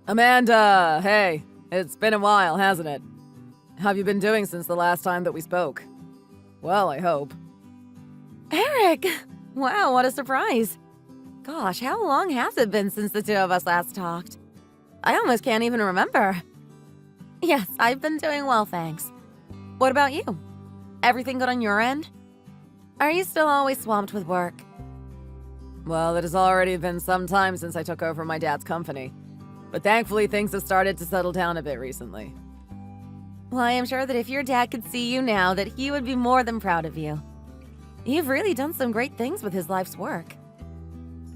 Amanda, hey, it's been a while, hasn't it? How have you been doing since the last time that we spoke? Well, I hope. Eric! Wow, what a surprise. Gosh, how long has it been since the two of us last talked? I almost can't even remember. Yes, I've been doing well, thanks. What about you? Everything good on your end? Are you still always swamped with work? Well, it has already been some time since I took over my dad's company. But thankfully, things have started to settle down a bit recently. Well, I am sure that if your dad could see you now, that he would be more than proud of you. You've really done some great things with his life's work.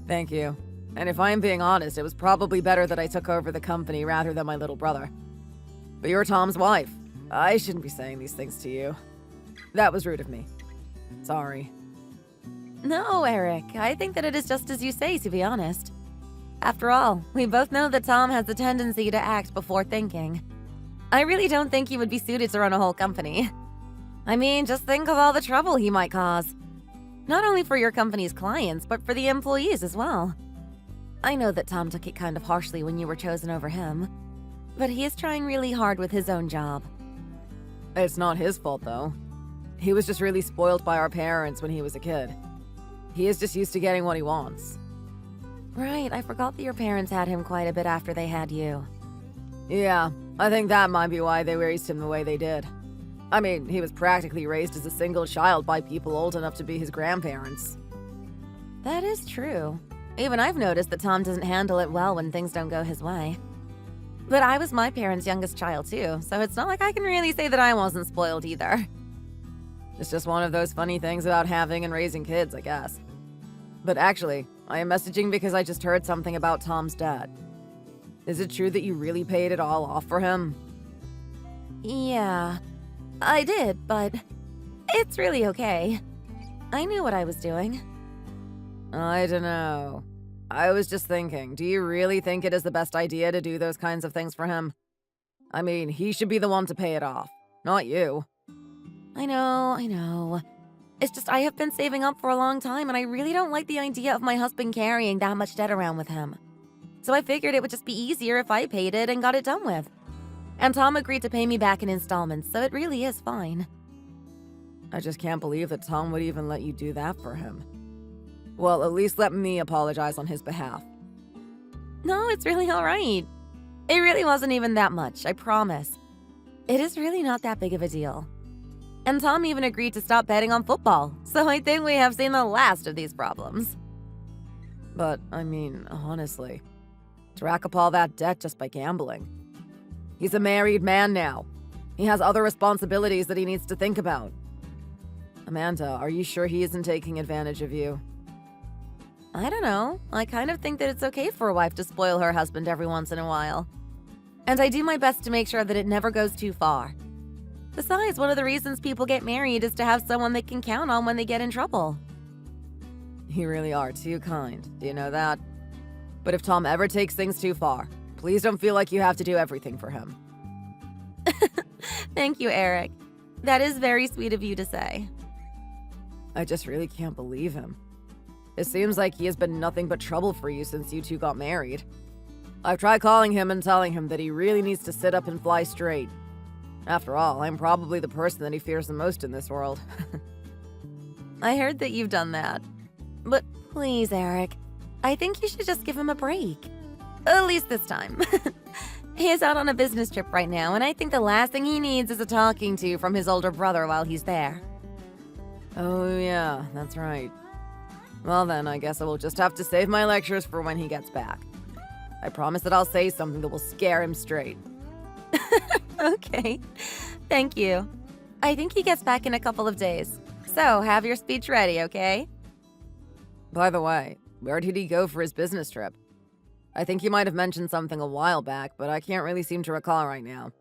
Thank you. And if I'm being honest, it was probably better that I took over the company rather than my little brother. But you're Tom's wife. I shouldn't be saying these things to you. That was rude of me. Sorry. No, Eric, I think that it is just as you say, to be honest. After all, we both know that Tom has the tendency to act before thinking. I really don't think he would be suited to run a whole company. I mean, just think of all the trouble he might cause. Not only for your company's clients, but for the employees as well. I know that Tom took it kind of harshly when you were chosen over him, but he is trying really hard with his own job. It's not his fault, though. He was just really spoiled by our parents when he was a kid. He is just used to getting what he wants. Right, I forgot that your parents had him quite a bit after they had you. Yeah, I think that might be why they raised him the way they did. I mean, he was practically raised as a single child by people old enough to be his grandparents. That is true. Even I've noticed that Tom doesn't handle it well when things don't go his way. But I was my parents' youngest child too, so it's not like I can really say that I wasn't spoiled either. It's just one of those funny things about having and raising kids, I guess. But actually, I am messaging because I just heard something about Tom's dad. Is it true that you really paid it all off for him? Yeah, I did, but it's really okay. I knew what I was doing. I don't know. I was just thinking, do you really think it is the best idea to do those kinds of things for him? I mean, he should be the one to pay it off, not you. I know. It's just I have been saving up for a long time and I really don't like the idea of my husband carrying that much debt around with him. So I figured it would just be easier if I paid it and got it done with. And Tom agreed to pay me back in installments, so it really is fine. I just can't believe that Tom would even let you do that for him. Well, at least let me apologize on his behalf. No, it's really all right. It really wasn't even that much, I promise. It is really not that big of a deal. And Tom even agreed to stop betting on football, so I think we have seen the last of these problems. But, I mean, honestly, to rack up all that debt just by gambling. He's a married man now. He has other responsibilities that he needs to think about. Amanda, are you sure he isn't taking advantage of you? I don't know. I kind of think that it's okay for a wife to spoil her husband every once in a while. And I do my best to make sure that it never goes too far. Besides, one of the reasons people get married is to have someone they can count on when they get in trouble. You really are too kind. Do you know that? But if Tom ever takes things too far, please don't feel like you have to do everything for him. Thank you, Eric. That is very sweet of you to say. I just really can't believe him. It seems like he has been nothing but trouble for you since you two got married. I've tried calling him and telling him that he really needs to sit up and fly straight. After all, I'm probably the person that he fears the most in this world. I heard that you've done that. But please, Eric, I think you should just give him a break. At least this time. He is out on a business trip right now, and I think the last thing he needs is a talking to from his older brother while he's there. Oh yeah, that's right. Well then, I guess I will just have to save my lectures for when he gets back. I promise that I'll say something that will scare him straight. Okay, thank you. I think he gets back in a couple of days. So, have your speech ready, okay? By the way, where did he go for his business trip? I think you might have mentioned something a while back, but I can't really seem to recall right now.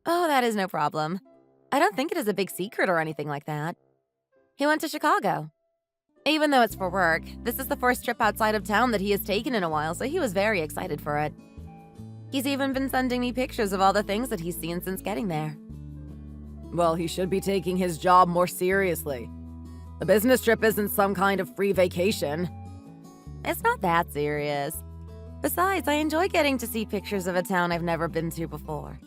Oh, that is no problem. I don't think it is a big secret or anything like that. He went to Chicago. Even though it's for work, this is the first trip outside of town that he has taken in a while, so he was very excited for it. He's even been sending me pictures of all the things that he's seen since getting there. Well, he should be taking his job more seriously. The business trip isn't some kind of free vacation. It's not that serious. Besides, I enjoy getting to see pictures of a town I've never been to before.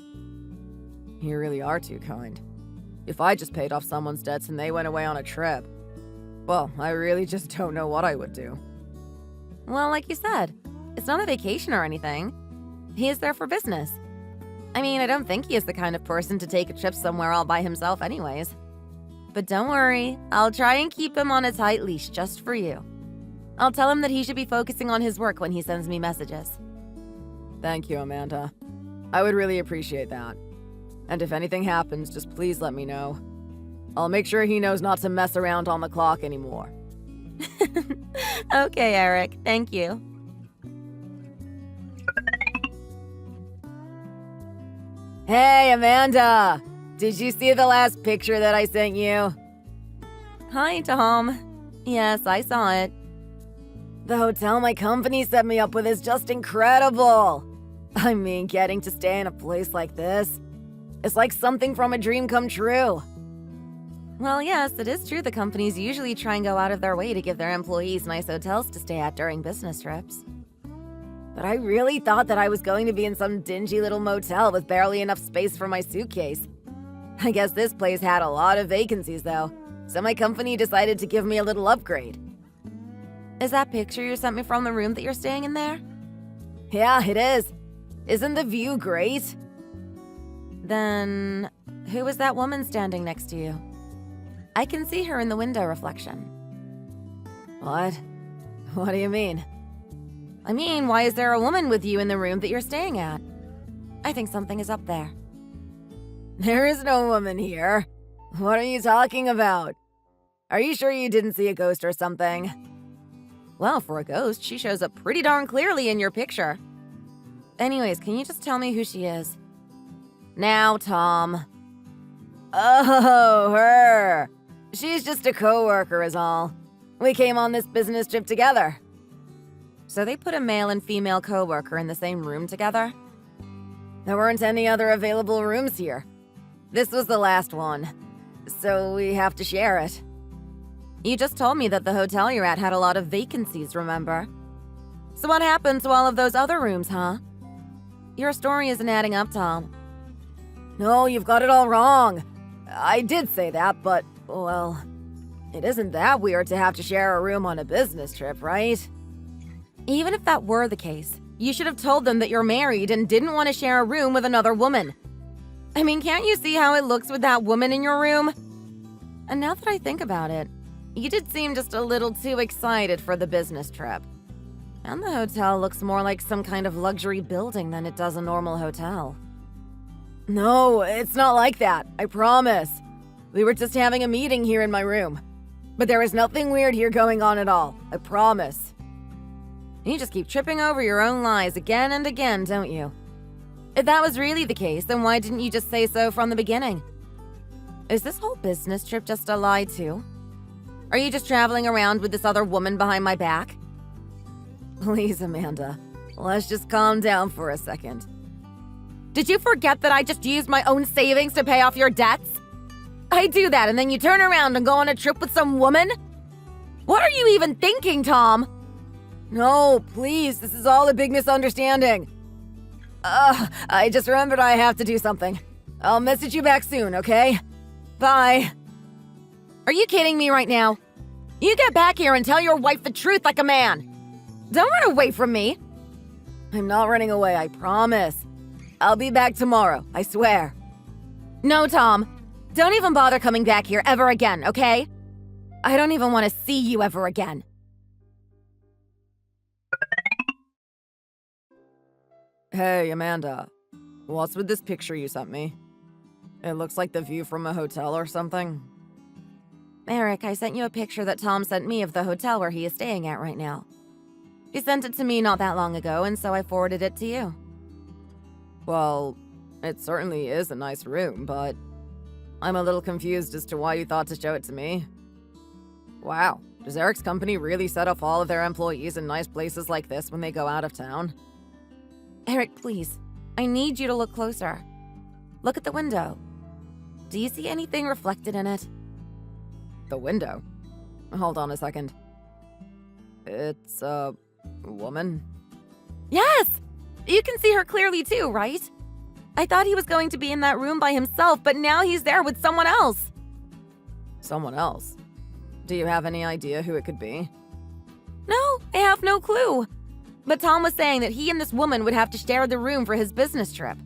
You really are too kind. If I just paid off someone's debts and they went away on a trip, well, I really just don't know what I would do. Well, like you said, it's not a vacation or anything. He is there for business. I mean, I don't think he is the kind of person to take a trip somewhere all by himself anyways. But don't worry, I'll try and keep him on a tight leash just for you. I'll tell him that he should be focusing on his work when he sends me messages. Thank you, Amanda. I would really appreciate that. And if anything happens, just please let me know. I'll make sure he knows not to mess around on the clock anymore. Okay, Eric, thank you. Hey, Amanda! Did you see the last picture that I sent you? Hi, Tom. Yes, I saw it. The hotel my company set me up with is just incredible. I mean, getting to stay in a place like this, it's like something from a dream come true. Well, yes, it is true the companies usually try and go out of their way to give their employees nice hotels to stay at during business trips. But I really thought that I was going to be in some dingy little motel with barely enough space for my suitcase. I guess this place had a lot of vacancies though, so my company decided to give me a little upgrade. Is that picture you sent me from the room that you're staying in there? Yeah, it is. Isn't the view great? Then, who is that woman standing next to you? I can see her in the window reflection. What? What do you mean? I mean, why is there a woman with you in the room that you're staying at? I think something is up there. There is no woman here. What are you talking about? Are you sure you didn't see a ghost or something? Well, for a ghost, she shows up pretty darn clearly in your picture. Anyways, can you just tell me who she is? Now, Tom. Oh, her. She's just a coworker is all. We came on this business trip together. So they put a male and female coworker in the same room together? There weren't any other available rooms here. This was the last one, so we have to share it. You just told me that the hotel you're at had a lot of vacancies, remember? So what happened to all of those other rooms, huh? Your story isn't adding up, Tom. No, you've got it all wrong. I did say that, but, well, it isn't that weird to have to share a room on a business trip, right? Even if that were the case, you should have told them that you're married and didn't want to share a room with another woman. I mean, can't you see how it looks with that woman in your room? And now that I think about it, you did seem just a little too excited for the business trip. And the hotel looks more like some kind of luxury building than it does a normal hotel. No, it's not like that, I promise. We were just having a meeting here in my room. But there is nothing weird here going on at all, I promise. You just keep tripping over your own lies again and again, don't you? If that was really the case, then why didn't you just say so from the beginning? Is this whole business trip just a lie too? Are you just traveling around with this other woman behind my back? Please, Amanda, let's just calm down for a second. Did you forget that I just used my own savings to pay off your debts? I do that and then you turn around and go on a trip with some woman? What are you even thinking, Tom? No, please, this is all a big misunderstanding. I just remembered I have to do something. I'll message you back soon, okay? Bye. Are you kidding me right now? You get back here and tell your wife the truth like a man. Don't run away from me. I'm not running away, I promise. I'll be back tomorrow, I swear. No, Tom. Don't even bother coming back here ever again, okay? I don't even want to see you ever again. Hey, Amanda. What's with this picture you sent me? It looks like the view from a hotel or something. Eric, I sent you a picture that Tom sent me of the hotel where he is staying at right now. He sent it to me not that long ago, and so I forwarded it to you. Well, it certainly is a nice room, but I'm a little confused as to why you thought to show it to me. Wow, does Eric's company really set up all of their employees in nice places like this when they go out of town? Eric, please. I need you to look closer. Look at the window. Do you see anything reflected in it? The window? Hold on a second. It's a woman. Yes! You can see her clearly too, right? I thought he was going to be in that room by himself, but now he's there with someone else. Someone else? Do you have any idea who it could be? No, I have no clue. But Tom was saying that he and this woman would have to share the room for his business trip.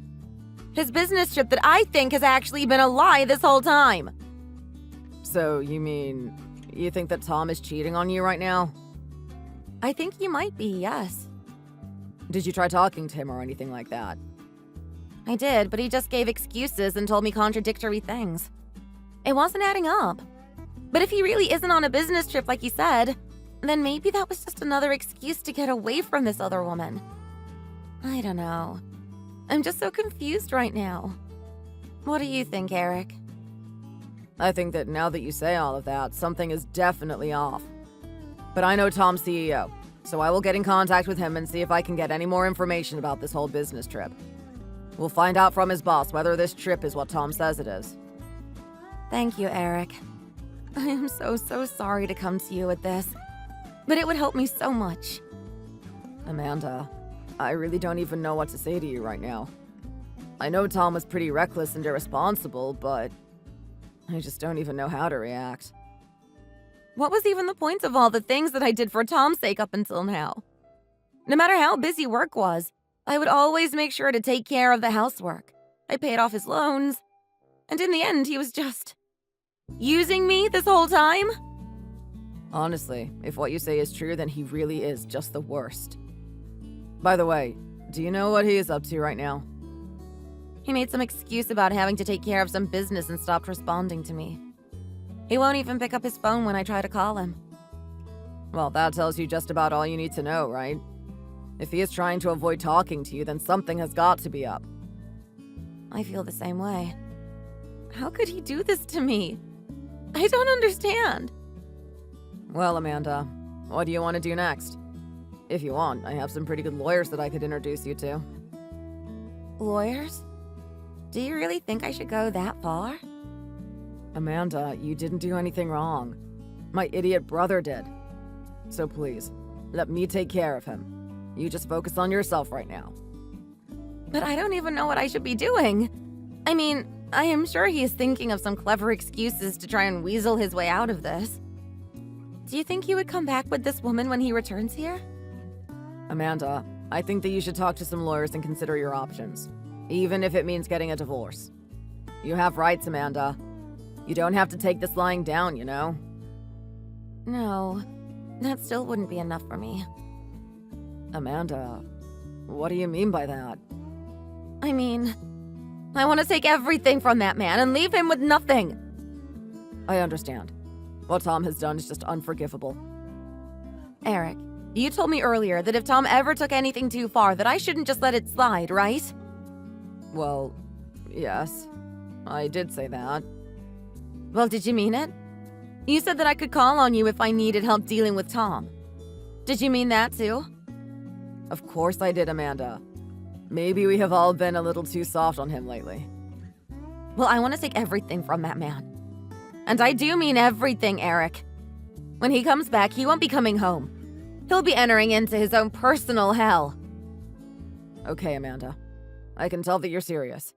His business trip that I think has actually been a lie this whole time. So, you mean, you think that Tom is cheating on you right now? I think he might be, yes. Did you try talking to him or anything like that? I did, but he just gave excuses and told me contradictory things. It wasn't adding up. But if he really isn't on a business trip like he said, then maybe that was just another excuse to get away from this other woman. I don't know. I'm just so confused right now. What do you think, Eric? I think that now that you say all of that, something is definitely off. But I know Tom's CEO, so I will get in contact with him and see if I can get any more information about this whole business trip. We'll find out from his boss whether this trip is what Tom says it is. Thank you, Eric. I am so sorry to come to you with this, but it would help me so much. Amanda, I really don't even know what to say to you right now. I know Tom was pretty reckless and irresponsible, but I just don't even know how to react. What was even the point of all the things that I did for Tom's sake up until now? No matter how busy work was, I would always make sure to take care of the housework. I paid off his loans, and in the end, he was just using me this whole time? Honestly, if what you say is true, then he really is just the worst. By the way, do you know what he is up to right now? He made some excuse about having to take care of some business and stopped responding to me. He won't even pick up his phone when I try to call him. Well, that tells you just about all you need to know, right? If he is trying to avoid talking to you, then something has got to be up. I feel the same way. How could he do this to me? I don't understand. Well, Amanda, what do you want to do next? If you want, I have some pretty good lawyers that I could introduce you to. Lawyers? Do you really think I should go that far? Amanda, you didn't do anything wrong. My idiot brother did. So please, let me take care of him. You just focus on yourself right now. But I don't even know what I should be doing. I mean, I am sure he is thinking of some clever excuses to try and weasel his way out of this. Do you think he would come back with this woman when he returns here? Amanda, I think that you should talk to some lawyers and consider your options, even if it means getting a divorce. You have rights, Amanda. You don't have to take this lying down, you know? No, that still wouldn't be enough for me. Amanda, what do you mean by that? I mean, I want to take everything from that man and leave him with nothing. I understand. What Tom has done is just unforgivable. Eric, you told me earlier that if Tom ever took anything too far, that I shouldn't just let it slide, right? Well, yes, I did say that. Well, did you mean it? You said that I could call on you if I needed help dealing with Tom. Did you mean that too? Of course I did, Amanda. Maybe we have all been a little too soft on him lately. Well, I want to take everything from that man. And I do mean everything, Eric. When he comes back, he won't be coming home. He'll be entering into his own personal hell. Okay, Amanda. I can tell that you're serious.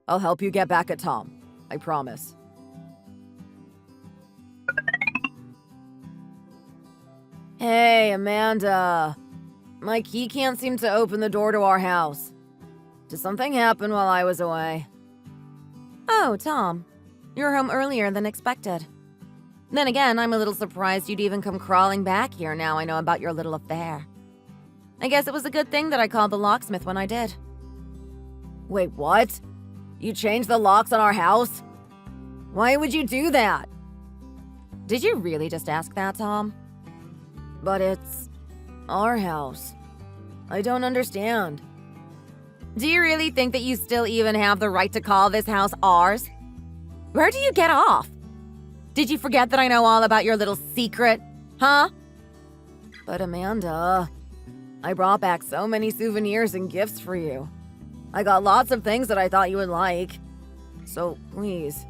I'll help you get back at Tom. I promise. Hey, Amanda. My key can't seem to open the door to our house. Did something happen while I was away? Oh, Tom. You're home earlier than expected. Then again, I'm a little surprised you'd even come crawling back here now I know about your little affair. I guess it was a good thing that I called the locksmith when I did. Wait, what? You changed the locks on our house? Why would you do that? Did you really just ask that, Tom? But it's our house. I don't understand. Do you really think that you still even have the right to call this house ours? Where do you get off? Did you forget that I know all about your little secret? Huh? But Amanda, I brought back so many souvenirs and gifts for you. I got lots of things that I thought you would like. So please,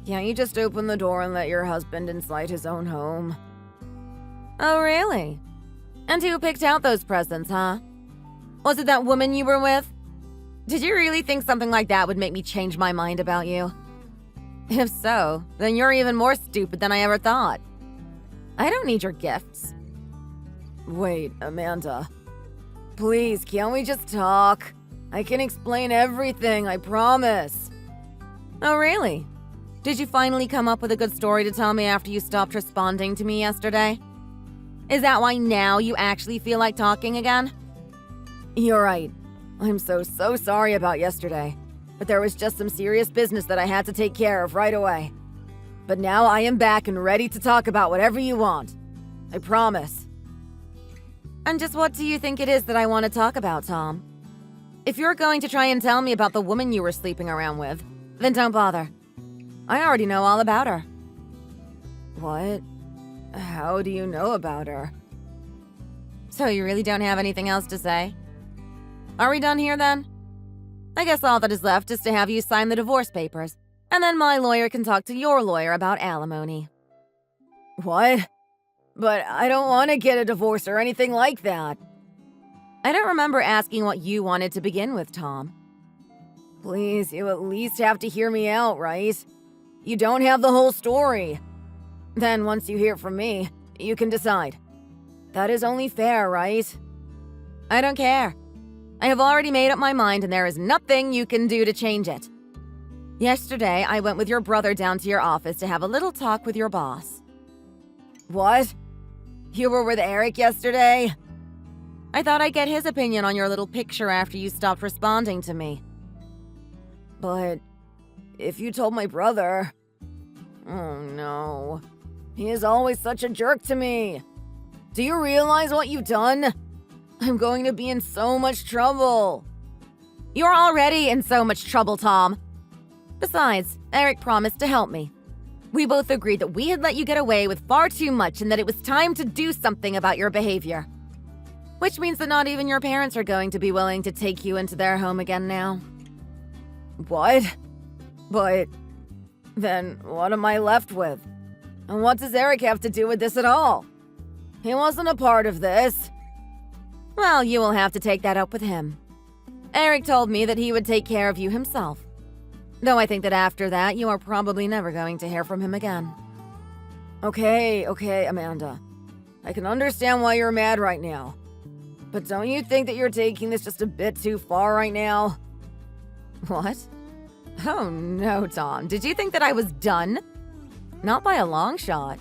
can't you just open the door and let your husband inside his own home? Oh, really? And who picked out those presents, huh? Was it that woman you were with? Did you really think something like that would make me change my mind about you? If so, then you're even more stupid than I ever thought. I don't need your gifts. Wait, Amanda. Please, can't we just talk? I can explain everything, I promise. Oh, really? Did you finally come up with a good story to tell me after you stopped responding to me yesterday? Is that why now you actually feel like talking again? You're right. I'm so sorry about yesterday. But there was just some serious business that I had to take care of right away. But now I am back and ready to talk about whatever you want. I promise. And just what do you think it is that I want to talk about, Tom? If you're going to try and tell me about the woman you were sleeping around with, then don't bother. I already know all about her. What? How do you know about her? So you really don't have anything else to say? Are we done here then? I guess all that is left is to have you sign the divorce papers, and then my lawyer can talk to your lawyer about alimony. What? But I don't want to get a divorce or anything like that. I don't remember asking what you wanted to begin with, Tom. Please, you at least have to hear me out, right? You don't have the whole story. Then once you hear from me, you can decide. That is only fair, right? I don't care. I have already made up my mind and there is nothing you can do to change it. Yesterday, I went with your brother down to your office to have a little talk with your boss. What? You were with Eric yesterday? I thought I'd get his opinion on your little picture after you stopped responding to me. But if you told my brother... Oh no. He is always such a jerk to me. Do you realize what you've done? I'm going to be in so much trouble. You're already in so much trouble, Tom. Besides, Eric promised to help me. We both agreed that we had let you get away with far too much and that it was time to do something about your behavior. Which means that not even your parents are going to be willing to take you into their home again now. What? But then what am I left with? And what does Eric have to do with this at all? He wasn't a part of this. Well, you will have to take that up with him. Eric told me that he would take care of you himself. Though I think that after that, you are probably never going to hear from him again. Okay, Amanda. I can understand why you're mad right now. But don't you think that you're taking this just a bit too far right now? What? Oh no, Tom. Did you think that I was done? Not by a long shot.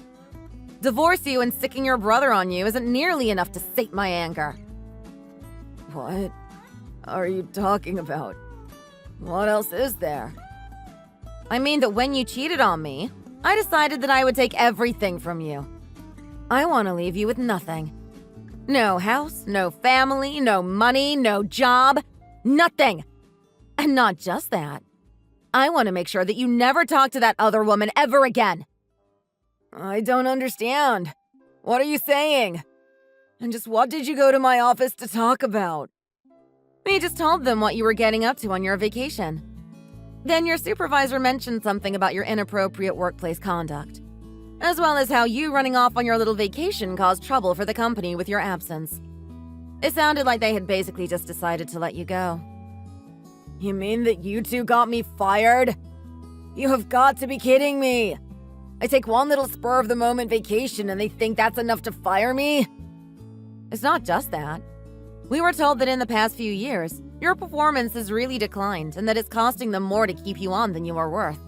Divorce you and sicking your brother on you isn't nearly enough to sate my anger. What are you talking about? What else is there? I mean that when you cheated on me, I decided that I would take everything from you. I want to leave you with nothing. No house, no family, no money, no job, nothing. And not just that. I want to make sure that you never talk to that other woman ever again. I don't understand. What are you saying? And just what did you go to my office to talk about? We just told them what you were getting up to on your vacation. Then your supervisor mentioned something about your inappropriate workplace conduct, as well as how you running off on your little vacation caused trouble for the company with your absence. It sounded like they had basically just decided to let you go. You mean that you two got me fired? You have got to be kidding me. I take one little spur of the moment vacation and they think that's enough to fire me? It's not just that. We were told that in the past few years, your performance has really declined and that it's costing them more to keep you on than you are worth.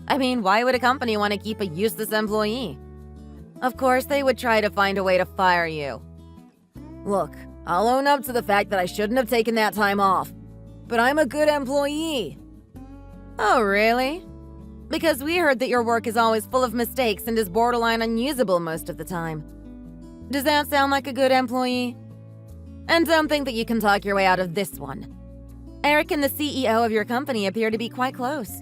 I mean, why would a company want to keep a useless employee? Of course, they would try to find a way to fire you. Look, I'll own up to the fact that I shouldn't have taken that time off. But I'm a good employee. Oh, really? Because we heard that your work is always full of mistakes and is borderline unusable most of the time. Does that sound like a good employee? And don't think that you can talk your way out of this one. Eric and the CEO of your company appear to be quite close.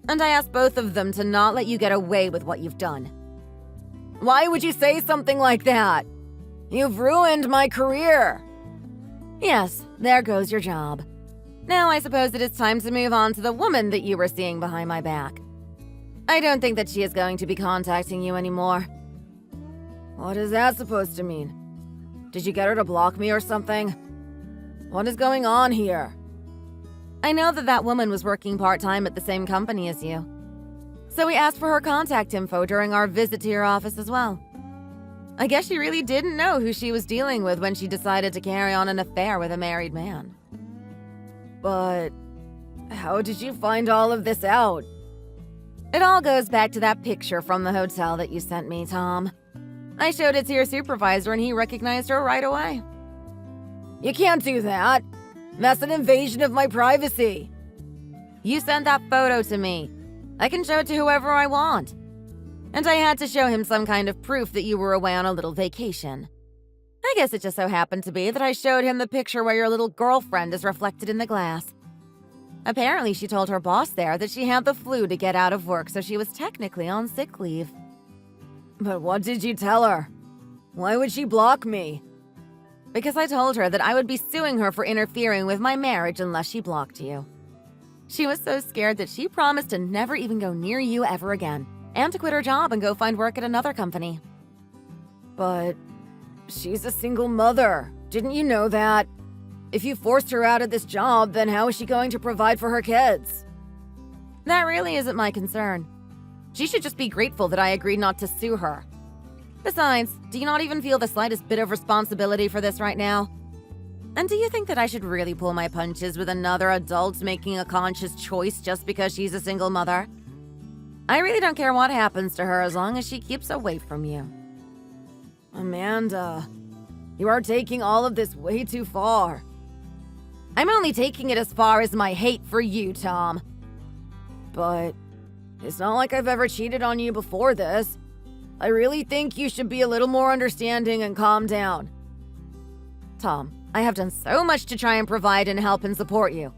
And I asked both of them to not let you get away with what you've done. Why would you say something like that? You've ruined my career. Yes, there goes your job. Now I suppose it is time to move on to the woman that you were seeing behind my back. I don't think that she is going to be contacting you anymore. What is that supposed to mean? Did you get her to block me or something? What is going on here? I know that woman was working part-time at the same company as you. So we asked for her contact info during our visit to your office as well. I guess she really didn't know who she was dealing with when she decided to carry on an affair with a married man. But how did you find all of this out? It all goes back to that picture from the hotel that you sent me, Tom. I showed it to your supervisor and he recognized her right away. You can't do that. That's an invasion of my privacy. You sent that photo to me. I can show it to whoever I want. And I had to show him some kind of proof that you were away on a little vacation. I guess it just so happened to be that I showed him the picture where your little girlfriend is reflected in the glass. Apparently, she told her boss there that she had the flu to get out of work, so she was technically on sick leave. But what did you tell her? Why would she block me? Because I told her that I would be suing her for interfering with my marriage unless she blocked you. She was so scared that she promised to never even go near you ever again, and to quit her job and go find work at another company. But she's a single mother. Didn't you know that? If you forced her out of this job, then how is she going to provide for her kids? That really isn't my concern. She should just be grateful that I agreed not to sue her. Besides, do you not even feel the slightest bit of responsibility for this right now? And do you think that I should really pull my punches with another adult making a conscious choice just because she's a single mother? I really don't care what happens to her as long as she keeps away from you. Amanda, you are taking all of this way too far. I'm only taking it as far as my hate for you, Tom. But it's not like I've ever cheated on you before this. I really think you should be a little more understanding and calm down. Tom, I have done so much to try and provide and help and support you.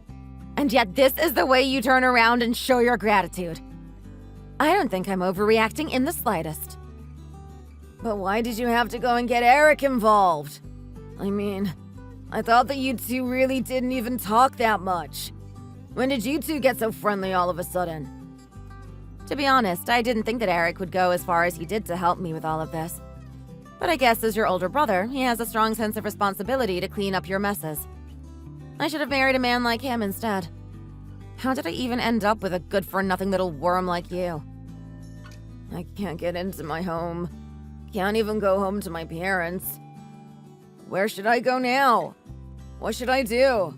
And yet this is the way you turn around and show your gratitude. I don't think I'm overreacting in the slightest. But why did you have to go and get Eric involved? I mean, I thought that you two really didn't even talk that much. When did you two get so friendly all of a sudden? To be honest, I didn't think that Eric would go as far as he did to help me with all of this. But I guess as your older brother, he has a strong sense of responsibility to clean up your messes. I should have married a man like him instead. How did I even end up with a good-for-nothing little worm like you? I can't get into my home. Can't even go home to my parents. Where should I go now? What should I do?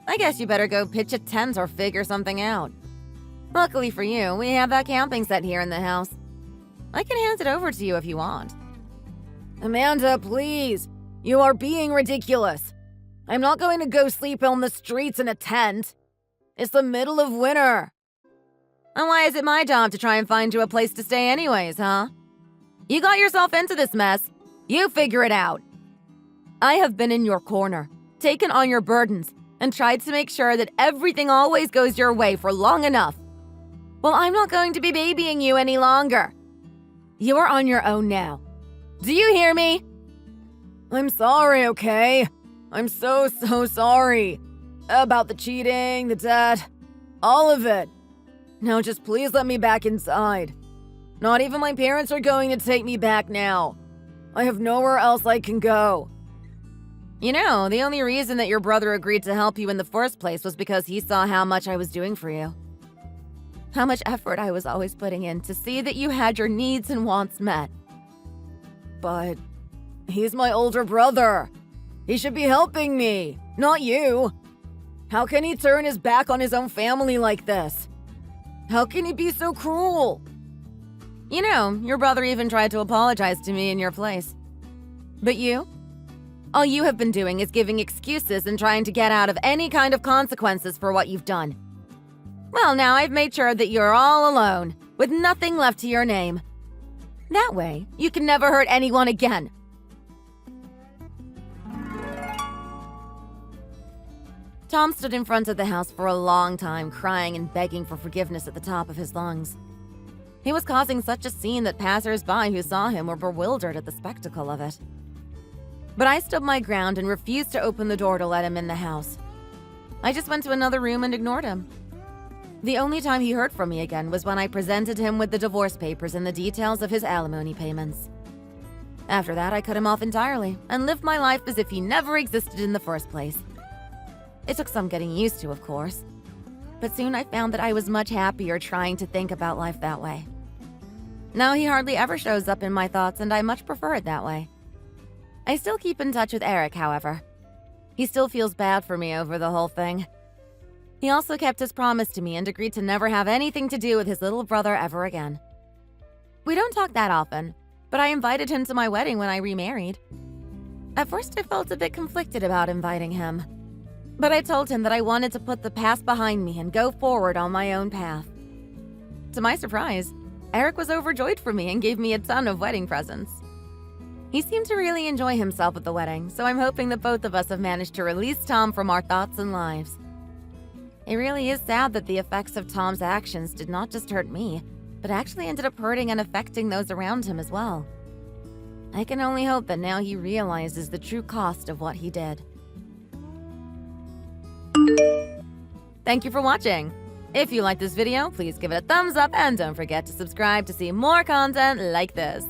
I guess you better go pitch a tent or figure something out. Luckily for you, we have that camping set here in the house. I can hand it over to you if you want. Amanda, please. You are being ridiculous. I'm not going to go sleep on the streets in a tent. It's the middle of winter. And why is it my job to try and find you a place to stay anyways, huh? You got yourself into this mess. You figure it out. I have been in your corner, taken on your burdens, and tried to make sure that everything always goes your way for long enough. Well, I'm not going to be babying you any longer. You are on your own now. Do you hear me? I'm sorry, okay? I'm so sorry. About the cheating, the debt, all of it. Now just please let me back inside. Not even my parents are going to take me back now. I have nowhere else I can go. You know, the only reason that your brother agreed to help you in the first place was because he saw how much I was doing for you. How much effort I was always putting in to see that you had your needs and wants met. But he's my older brother. He should be helping me, not you. How can he turn his back on his own family like this? How can he be so cruel? You know, your brother even tried to apologize to me in your place. But you? All you have been doing is giving excuses and trying to get out of any kind of consequences for what you've done. Well, now I've made sure that you're all alone, with nothing left to your name. That way, you can never hurt anyone again. Tom stood in front of the house for a long time, crying and begging for forgiveness at the top of his lungs. He was causing such a scene that passers-by who saw him were bewildered at the spectacle of it. But I stood my ground and refused to open the door to let him in the house. I just went to another room and ignored him. The only time he heard from me again was when I presented him with the divorce papers and the details of his alimony payments. After that, I cut him off entirely and lived my life as if he never existed in the first place. It took some getting used to, of course, but soon I found that I was much happier trying to think about life that way. Now he hardly ever shows up in my thoughts, and I much prefer it that way. I still keep in touch with Eric, however. He still feels bad for me over the whole thing. He also kept his promise to me and agreed to never have anything to do with his little brother ever again. We don't talk that often, but I invited him to my wedding when I remarried. At first, I felt a bit conflicted about inviting him, but I told him that I wanted to put the past behind me and go forward on my own path. To my surprise, Eric was overjoyed for me and gave me a ton of wedding presents. He seemed to really enjoy himself at the wedding, so I'm hoping that both of us have managed to release Tom from our thoughts and lives. It really is sad that the effects of Tom's actions did not just hurt me, but actually ended up hurting and affecting those around him as well. I can only hope that now he realizes the true cost of what he did. Thank you for watching. If you liked this video, please give it a thumbs up and don't forget to subscribe to see more content like this.